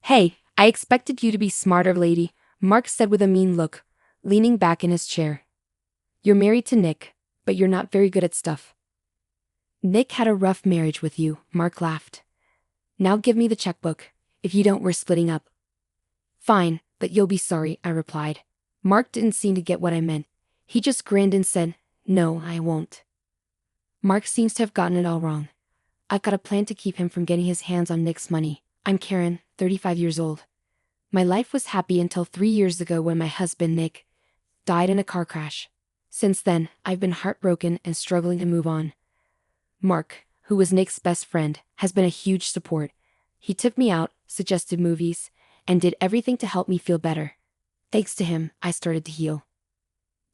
Hey, I expected you to be smarter, lady, Mark said with a mean look, leaning back in his chair. You're married to Nick, but you're not very good at stuff. Nick had a rough marriage with you, Mark laughed. Now give me the checkbook. If you don't, we're splitting up. Fine, but you'll be sorry, I replied. Mark didn't seem to get what I meant. He just grinned and said, No, I won't. Mark seems to have gotten it all wrong. I've got a plan to keep him from getting his hands on Nick's money. I'm Karen, 35 years old. My life was happy until 3 years ago when my husband, Nick, died in a car crash. Since then, I've been heartbroken and struggling to move on. Mark, who was Nick's best friend, has been a huge support. He took me out, suggested movies, and did everything to help me feel better. Thanks to him, I started to heal.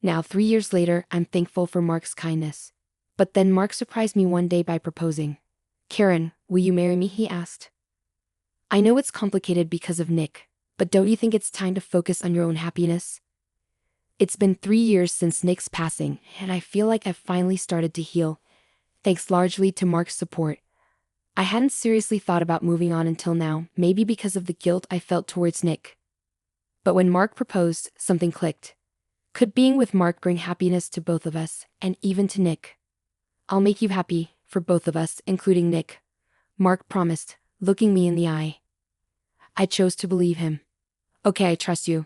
Now, 3 years later, I'm thankful for Mark's kindness. But then Mark surprised me one day by proposing. Karen, will you marry me? He asked. I know it's complicated because of Nick, but don't you think it's time to focus on your own happiness? It's been 3 years since Nick's passing, and I feel like I've finally started to heal, thanks largely to Mark's support. I hadn't seriously thought about moving on until now, maybe because of the guilt I felt towards Nick. But when Mark proposed, something clicked. Could being with Mark bring happiness to both of us, and even to Nick? I'll make you happy, for both of us, including Nick, Mark promised, looking me in the eye. I chose to believe him. Okay, I trust you.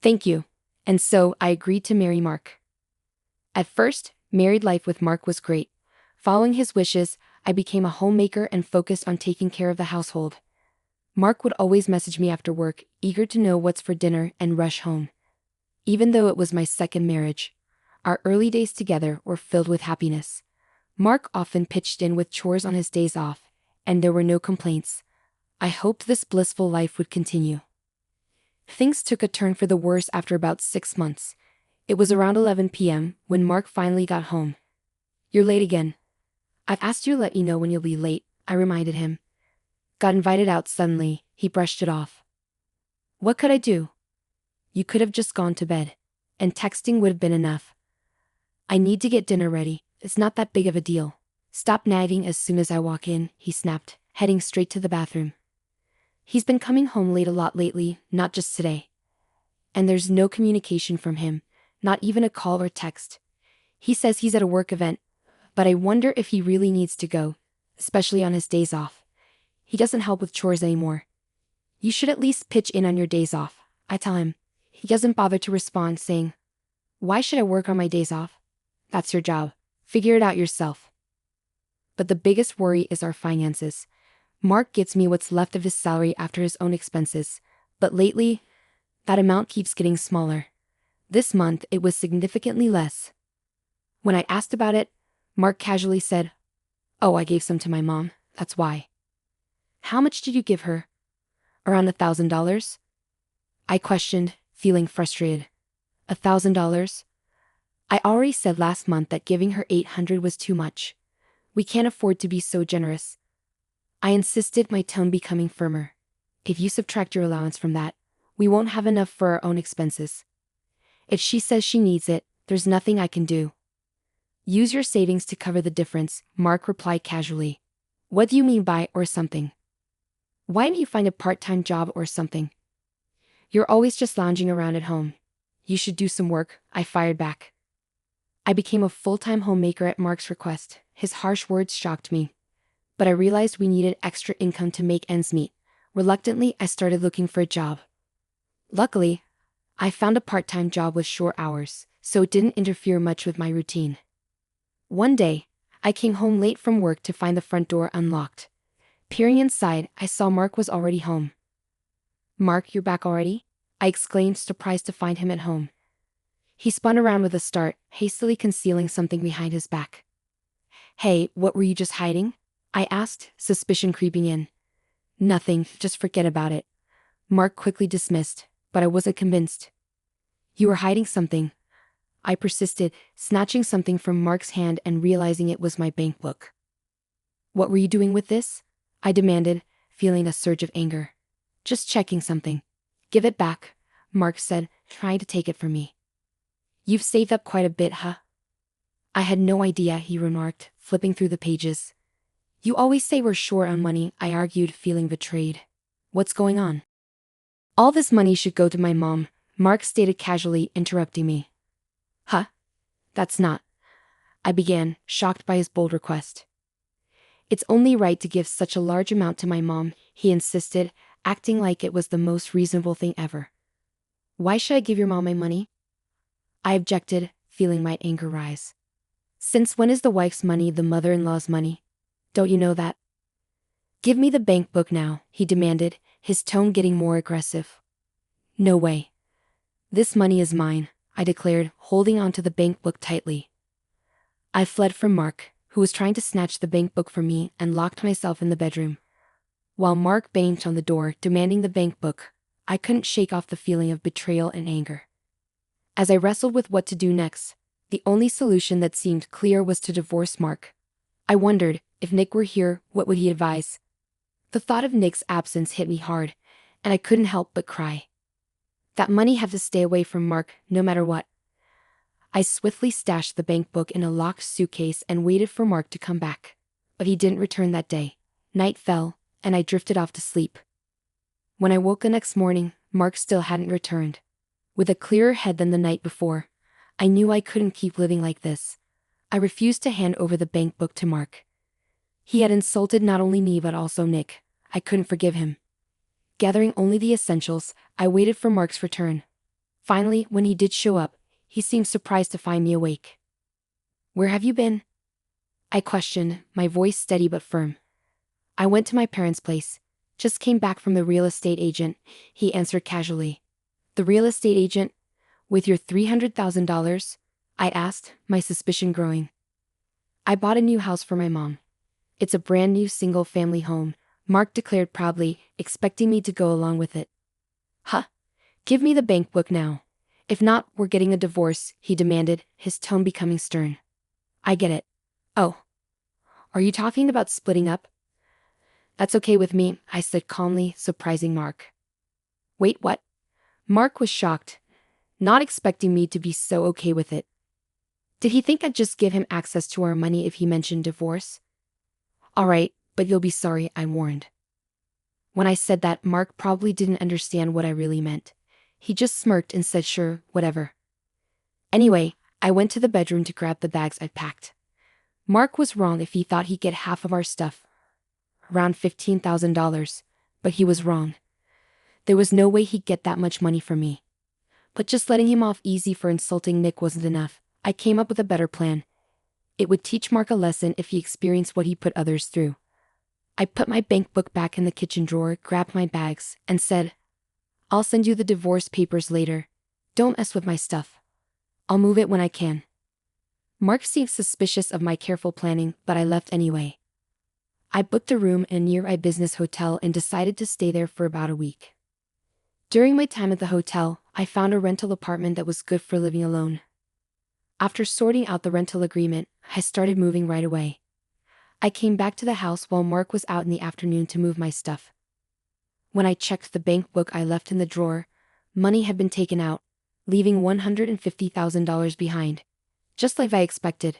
Thank you. And so, I agreed to marry Mark. At first, married life with Mark was great. Following his wishes, I became a homemaker and focused on taking care of the household. Mark would always message me after work, eager to know what's for dinner and rush home. Even though it was my second marriage, our early days together were filled with happiness. Mark often pitched in with chores on his days off, and there were no complaints. I hoped this blissful life would continue. Things took a turn for the worse after about 6 months. It was around 11 p.m. when Mark finally got home. You're late again. I've asked you to let me know when you'll be late, I reminded him. Got invited out suddenly, he brushed it off. What could I do? You could have just gone to bed, and texting would have been enough. I need to get dinner ready, it's not that big of a deal. Stop nagging as soon as I walk in, he snapped, heading straight to the bathroom. He's been coming home late a lot lately, not just today. And there's no communication from him, not even a call or text. He says he's at a work event, but I wonder if he really needs to go, especially on his days off. He doesn't help with chores anymore. You should at least pitch in on your days off, I tell him. He doesn't bother to respond, saying, Why should I work on my days off? That's your job. Figure it out yourself. But the biggest worry is our finances. Mark gets me what's left of his salary after his own expenses, but lately, that amount keeps getting smaller. This month, it was significantly less. When I asked about it, Mark casually said, Oh, I gave some to my mom, that's why. How much did you give her? Around $1,000? I questioned, feeling frustrated. $1,000? I already said last month that giving her $800 was too much. We can't afford to be so generous. I insisted, my tone becoming firmer. If you subtract your allowance from that, we won't have enough for our own expenses. If she says she needs it, there's nothing I can do. Use your savings to cover the difference, Mark replied casually. What do you mean by or something? Why don't you find a part-time job or something? You're always just lounging around at home. You should do some work, I fired back. I became a full-time homemaker at Mark's request. His harsh words shocked me. But I realized we needed extra income to make ends meet. Reluctantly, I started looking for a job. Luckily, I found a part-time job with short hours, so it didn't interfere much with my routine. One day, I came home late from work to find the front door unlocked. Peering inside, I saw Mark was already home. Mark, you're back already? I exclaimed, surprised to find him at home. He spun around with a start, hastily concealing something behind his back. Hey, what were you just hiding? I asked, suspicion creeping in. Nothing, just forget about it. Mark quickly dismissed, but I wasn't convinced. You were hiding something. I persisted, snatching something from Mark's hand and realizing it was my bank book. What were you doing with this? I demanded, feeling a surge of anger. Just checking something. Give it back, Mark said, trying to take it from me. You've saved up quite a bit, huh? I had no idea, he remarked, flipping through the pages. You always say we're short on money, I argued, feeling betrayed. What's going on? All this money should go to my mom, Mark stated casually, interrupting me. Huh? That's not. I began, shocked by his bold request. It's only right to give such a large amount to my mom, he insisted, acting like it was the most reasonable thing ever. Why should I give your mom my money? I objected, feeling my anger rise. Since when is the wife's money the mother-in-law's money? Don't you know that? Give me the bank book now, he demanded, his tone getting more aggressive. No way. This money is mine, I declared, holding onto the bank book tightly. I fled from Mark, who was trying to snatch the bank book from me, and locked myself in the bedroom. While Mark banged on the door, demanding the bank book, I couldn't shake off the feeling of betrayal and anger. As I wrestled with what to do next, the only solution that seemed clear was to divorce Mark. I wondered, if Nick were here, what would he advise? The thought of Nick's absence hit me hard, and I couldn't help but cry. That money had to stay away from Mark, no matter what. I swiftly stashed the bank book in a locked suitcase and waited for Mark to come back. But he didn't return that day. Night fell, and I drifted off to sleep. When I woke the next morning, Mark still hadn't returned. With a clearer head than the night before, I knew I couldn't keep living like this. I refused to hand over the bank book to Mark. He had insulted not only me but also Nick. I couldn't forgive him. Gathering only the essentials, I waited for Mark's return. Finally, when he did show up, he seemed surprised to find me awake. Where have you been? I questioned, my voice steady but firm. I went to my parents' place. Just came back from the real estate agent, he answered casually. The real estate agent? With your $300,000? I asked, my suspicion growing. I bought a new house for my mom. It's a brand new single-family home, Mark declared proudly, expecting me to go along with it. Huh? Give me the bank book now. If not, we're getting a divorce, he demanded, his tone becoming stern. I get it. Oh. Are you talking about splitting up? That's okay with me, I said calmly, surprising Mark. Wait, what? Mark was shocked, not expecting me to be so okay with it. Did he think I'd just give him access to our money if he mentioned divorce? All right, but you'll be sorry, I warned. When I said that, Mark probably didn't understand what I really meant. He just smirked and said sure, whatever. Anyway, I went to the bedroom to grab the bags I'd packed. Mark was wrong if he thought he'd get half of our stuff. Around $15,000, but he was wrong. There was no way he'd get that much money from me. But just letting him off easy for insulting Nick wasn't enough. I came up with a better plan. It would teach Mark a lesson if he experienced what he put others through. I put my bank book back in the kitchen drawer, grabbed my bags, and said, I'll send you the divorce papers later. Don't mess with my stuff. I'll move it when I can. Mark seemed suspicious of my careful planning, but I left anyway. I booked a room in a nearby business hotel and decided to stay there for about a week. During my time at the hotel, I found a rental apartment that was good for living alone. After sorting out the rental agreement, I started moving right away. I came back to the house while Mark was out in the afternoon to move my stuff. When I checked the bank book I left in the drawer, money had been taken out, leaving $150,000 behind, just like I expected.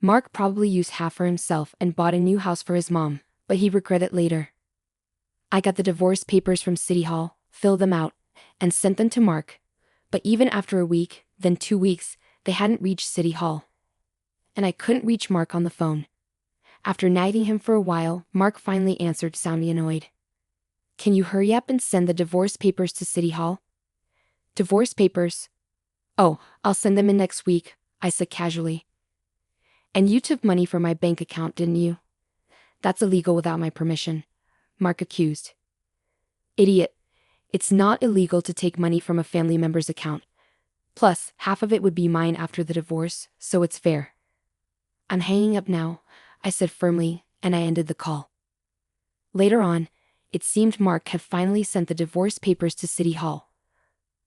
Mark probably used half for himself and bought a new house for his mom, but he regretted it later. I got the divorce papers from City Hall, filled them out, and sent them to Mark. But even after a week, then 2 weeks, they hadn't reached City Hall. And I couldn't reach Mark on the phone. After nagging him for a while, Mark finally answered, sounding annoyed. Can you hurry up and send the divorce papers to City Hall? Divorce papers? Oh, I'll send them in next week, I said casually. And you took money from my bank account, didn't you? That's illegal without my permission, Mark accused. Idiot. It's not illegal to take money from a family member's account. Plus, half of it would be mine after the divorce, so it's fair. I'm hanging up now, I said firmly, and I ended the call. Later on, it seemed Mark had finally sent the divorce papers to City Hall.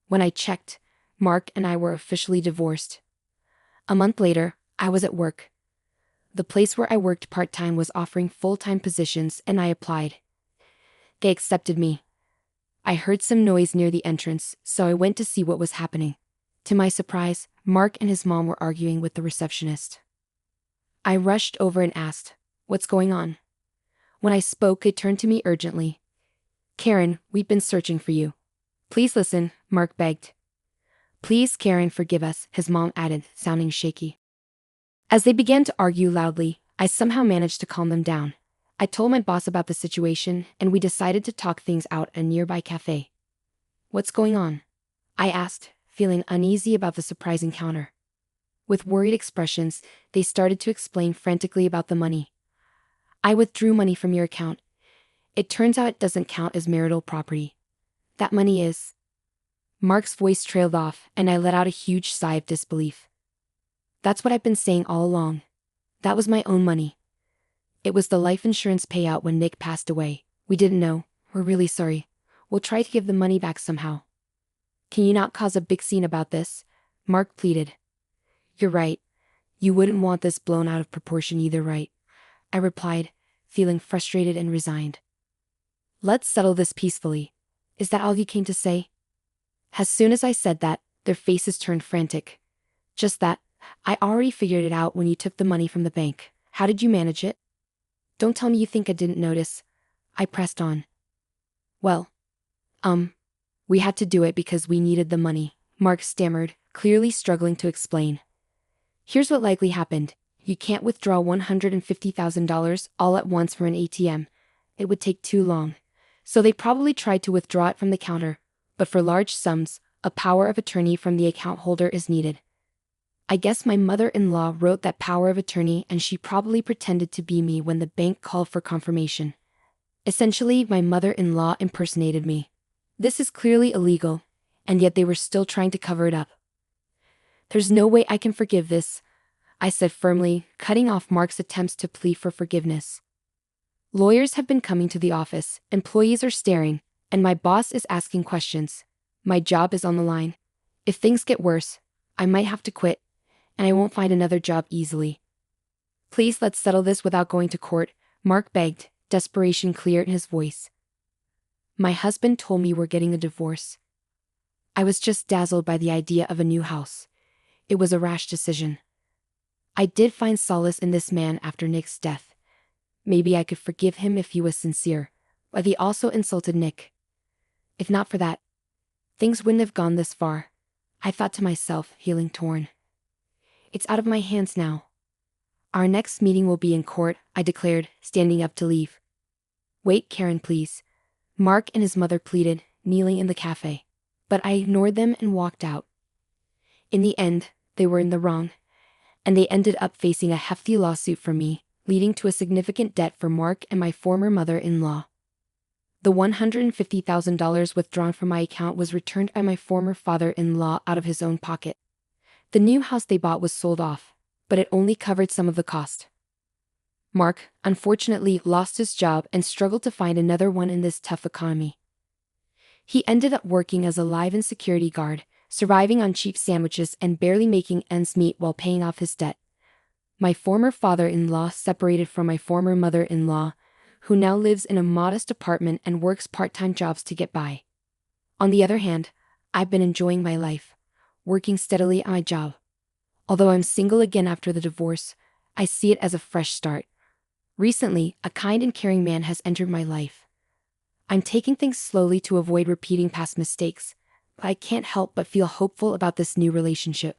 When I checked, Mark and I were officially divorced. A month later, I was at work. The place where I worked part-time was offering full-time positions, and I applied. They accepted me. I heard some noise near the entrance, so I went to see what was happening. To my surprise, Mark and his mom were arguing with the receptionist. I rushed over and asked, "What's going on?" When I spoke, it turned to me urgently. Karen, we've been searching for you. Please listen, Mark begged. Please, Karen, forgive us, his mom added, sounding shaky. As they began to argue loudly, I somehow managed to calm them down. I told my boss about the situation, and we decided to talk things out at a nearby cafe. What's going on? I asked, feeling uneasy about the surprise encounter. With worried expressions, they started to explain frantically about the money. I withdrew money from your account. It turns out it doesn't count as marital property. That money is. Mark's voice trailed off, and I let out a huge sigh of disbelief. That's what I've been saying all along. That was my own money. It was the life insurance payout when Nick passed away. We didn't know. We're really sorry. We'll try to give the money back somehow. Can you not cause a big scene about this? Mark pleaded. You're right. You wouldn't want this blown out of proportion either, right? I replied, feeling frustrated and resigned. Let's settle this peacefully. Is that all you came to say? As soon as I said that, their faces turned frantic. Just that. I already figured it out when you took the money from the bank. How did you manage it? Don't tell me you think I didn't notice. I pressed on. Well, we had to do it because we needed the money, Mark stammered, clearly struggling to explain. Here's what likely happened. You can't withdraw $150,000 all at once from an ATM. It would take too long. So they probably tried to withdraw it from the counter. But for large sums, a power of attorney from the account holder is needed. I guess my mother-in-law wrote that power of attorney and she probably pretended to be me when the bank called for confirmation. Essentially, my mother-in-law impersonated me. This is clearly illegal, and yet they were still trying to cover it up. There's no way I can forgive this, I said firmly, cutting off Mark's attempts to plead for forgiveness. Lawyers have been coming to the office, employees are staring, and my boss is asking questions. My job is on the line. If things get worse, I might have to quit, and I won't find another job easily. Please let's settle this without going to court, Mark begged, desperation clear in his voice. My husband told me we're getting a divorce. I was just dazzled by the idea of a new house. It was a rash decision. I did find solace in this man after Nick's death. Maybe I could forgive him if he was sincere, but he also insulted Nick. If not for that, things wouldn't have gone this far, I thought to myself, feeling torn. It's out of my hands now. Our next meeting will be in court, I declared, standing up to leave. Wait, Karen, please. Mark and his mother pleaded, kneeling in the cafe. But I ignored them and walked out. In the end, they were in the wrong, and they ended up facing a hefty lawsuit for me, leading to a significant debt for Mark and my former mother-in-law. The $150,000 withdrawn from my account was returned by my former father-in-law out of his own pocket. The new house they bought was sold off, but it only covered some of the cost. Mark, unfortunately, lost his job and struggled to find another one in this tough economy. He ended up working as a live-in security guard, surviving on cheap sandwiches and barely making ends meet while paying off his debt. My former father-in-law separated from my former mother-in-law, who now lives in a modest apartment and works part-time jobs to get by. On the other hand, I've been enjoying my life, working steadily on my job. Although I'm single again after the divorce, I see it as a fresh start. Recently, a kind and caring man has entered my life. I'm taking things slowly to avoid repeating past mistakes, but I can't help but feel hopeful about this new relationship.